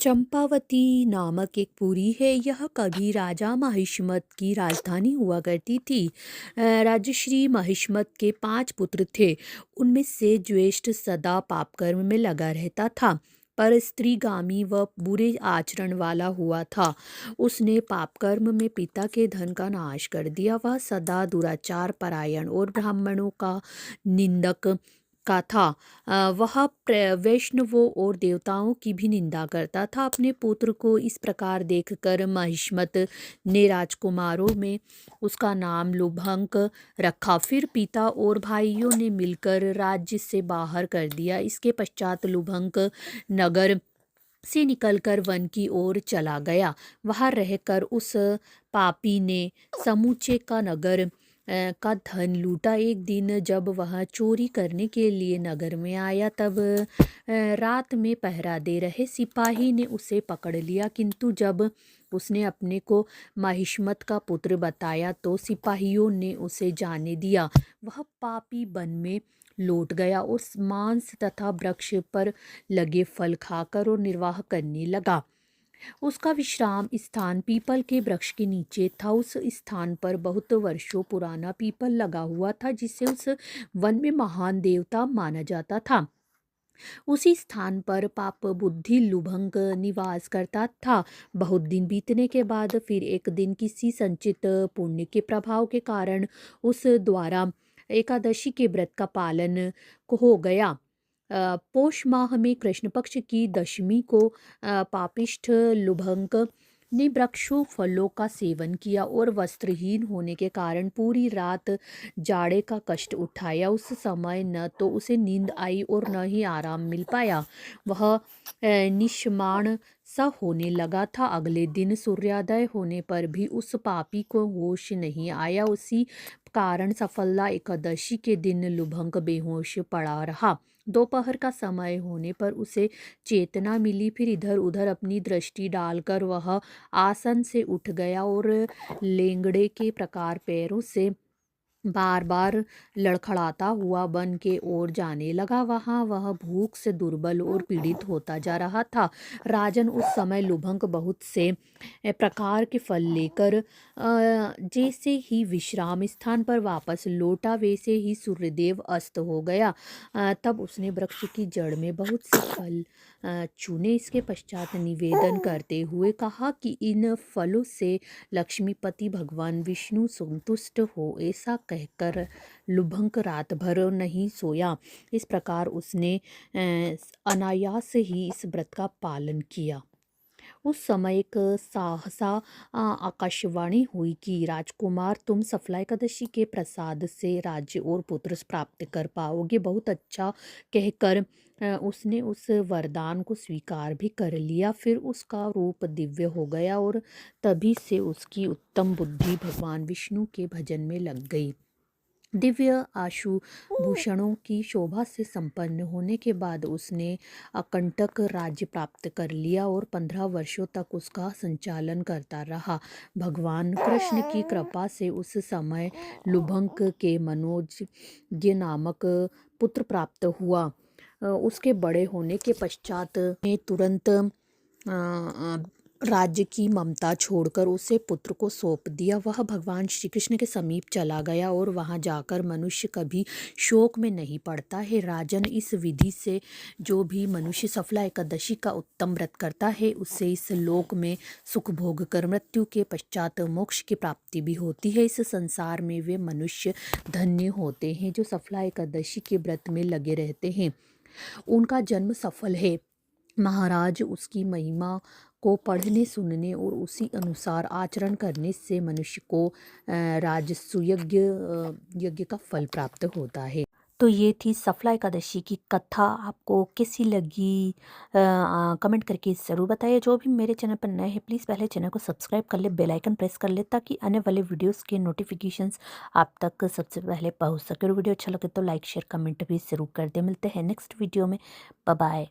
चंपावती नामक एक पुरी है। यह कभी राजा महिष्मत की राजधानी हुआ करती थी। राजश्री महिष्मत के 5 पुत्र थे। उनमें से ज्येष्ठ सदा पापकर्म में लगा रहता था, पर स्त्रीगामी व बुरे आचरण वाला हुआ था। उसने पापकर्म में पिता के धन का नाश कर दिया। वह सदा दुराचार परायण और ब्राह्मणों का निंदक का था। वह वैष्णवों और देवताओं की भी निंदा करता था। अपने पुत्र को इस प्रकार देखकर महिष्मत ने राजकुमारों में उसका नाम लुभंक रखा। फिर पिता और भाइयों ने मिलकर राज्य से बाहर कर दिया। इसके पश्चात लुभंक नगर से निकलकर वन की ओर चला गया। वहां रहकर उस पापी ने समूचे का नगर का धन लूटा। एक दिन जब वह चोरी करने के लिए नगर में आया, तब रात में पहरा दे रहे सिपाही ने उसे पकड़ लिया, किंतु जब उसने अपने को महिष्मत का पुत्र बताया तो सिपाहियों ने उसे जाने दिया। वह पापी वन में लौट गया और मांस तथा वृक्ष पर लगे फल खाकर और निर्वाह करने लगा। उसका विश्राम स्थान पीपल के वृक्ष के नीचे था। उस स्थान पर बहुत वर्षों पुराना पीपल लगा हुआ था, जिसे उस वन में महान देवता माना जाता था। उसी स्थान पर पाप बुद्धि लुभंक निवास करता था। बहुत दिन बीतने के बाद फिर एक दिन किसी संचित पुण्य के प्रभाव के कारण उस द्वारा एकादशी के व्रत का पालन हो गया। पौष माह में कृष्ण पक्ष की दशमी को पापिष्ठ लुभंक ने वृक्षों फलों का सेवन किया और वस्त्रहीन होने के कारण पूरी रात जाड़े का कष्ट उठाया। उस समय न तो उसे नींद आई और न ही आराम मिल पाया। वह निशमाण सा होने लगा था। अगले दिन सूर्योदय होने पर भी उस पापी को होश नहीं आया। उसी कारण सफला एकादशी के दिन लुभंक बेहोश पड़ा रहा। दोपहर का समय होने पर उसे चेतना मिली। फिर इधर उधर अपनी दृष्टि डालकर वह आसन से उठ गया और लेंगड़े के प्रकार पैरों से बार बार लड़खड़ाता हुआ वन के ओर जाने लगा। वहां वह भूख से दुर्बल और पीड़ित होता जा रहा था। राजन, उस समय लुभंक बहुत से प्रकार के फल लेकर जैसे ही विश्राम स्थान पर वापस लौटा, वैसे ही सूर्यदेव अस्त हो गया। तब उसने वृक्ष की जड़ में बहुत से फल चुने। इसके पश्चात निवेदन करते हुए कहा कि इन फलों से लक्ष्मीपति भगवान विष्णु संतुष्ट हो। ऐसा कहकर लुभंक रात भर नहीं सोया। इस प्रकार उसने अनायास ही इस व्रत का पालन किया। उस समय एक सहसा आकाशवाणी हुई कि राजकुमार, तुम सफला एकादशी के प्रसाद से राज्य और पुत्र प्राप्त कर पाओगे। बहुत अच्छा कहकर उसने उस वरदान को स्वीकार भी कर लिया। फिर उसका रूप दिव्य हो गया और तभी से उसकी उत्तम बुद्धि भगवान विष्णु के भजन में लग गई। दिव्य आशुभूषणों की शोभा से संपन्न होने के बाद उसने अकंटक राज्य प्राप्त कर लिया और 15 वर्षों तक उसका संचालन करता रहा। भगवान कृष्ण की कृपा से उस समय लुभंक के मनोज नामक पुत्र प्राप्त हुआ। उसके बड़े होने के पश्चात ने तुरंत राज्य की ममता छोड़कर उसे पुत्र को सौंप दिया। वह भगवान श्री कृष्ण के समीप चला गया और वहां जाकर मनुष्य कभी शोक में नहीं पड़ता है। राजन, इस विधि से जो भी मनुष्य सफला एकादशी का उत्तम व्रत करता है, उससे इस लोक में सुख भोग कर मृत्यु के पश्चात मोक्ष की प्राप्ति भी होती है। इस संसार में वे मनुष्य धन्य होते हैं जो सफला एकादशी के व्रत में लगे रहते हैं। उनका जन्म सफल है। महाराज, उसकी महिमा को पढ़ने सुनने और उसी अनुसार आचरण करने से मनुष्य को राजस्व यज्ञ का फल प्राप्त होता है। तो ये थी सफला एकादशी की कथा। आपको कैसी लगी कमेंट करके ज़रूर बताइए। जो भी मेरे चैनल पर नए हैं, प्लीज़ पहले चैनल को सब्सक्राइब कर ले, बेल आइकन प्रेस कर ले, ताकि आने वाले वीडियोस के नोटिफिकेशंस आप तक सबसे पहले पहुंच सके। और वीडियो अच्छा लगे तो लाइक शेयर कमेंट भी ज़रूर कर दे। मिलते हैं नेक्स्ट वीडियो में। Bye bye.